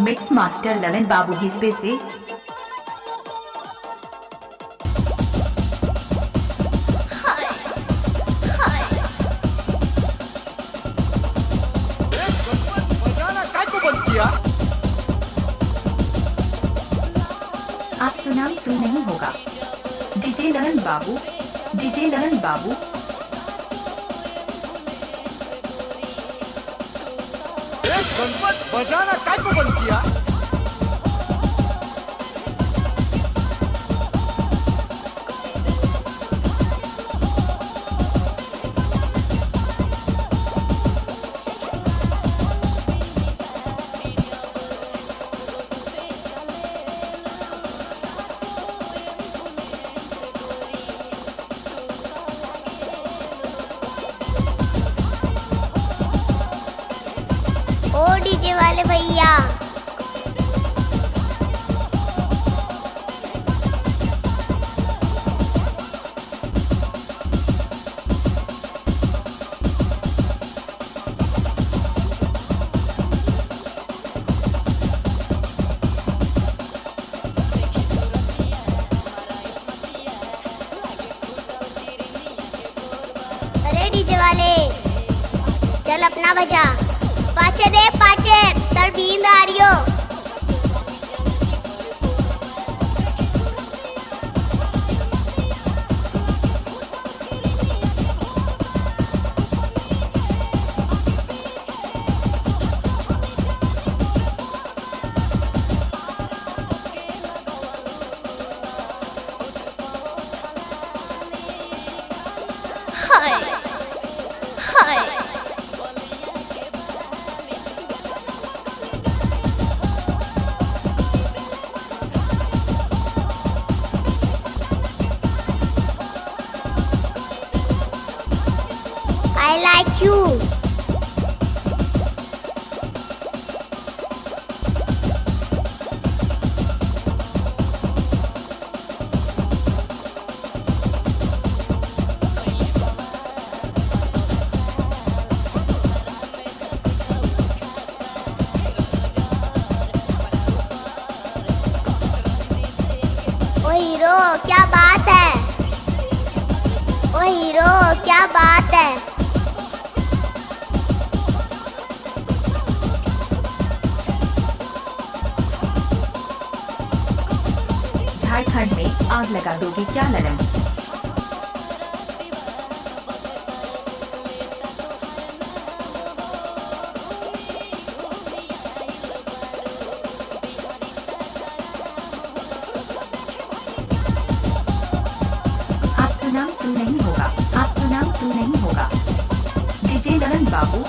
Mix master Lalan बाबू हिस्से से। बजाना काय को बंद किया? आपका नाम सुन नहीं होगा। डीजे ललन बाबू, डीजे ललन बाबू। गणपत बजाना काय को बंद किया? ओ डीजे वाले भैया, अरे डीजे वाले चल अपना बजा। पाचे दे पाचे, तर बींद आ रही हो। Hi hi I like you. ओ हीरो क्या बात है? ओ हीरो क्या बात है? झारखंड में आग लगा दोगे क्या ललन? आपका नाम सुन नहीं होगा। आपका नाम सुन नहीं होगा। डीजे ललन बाबू।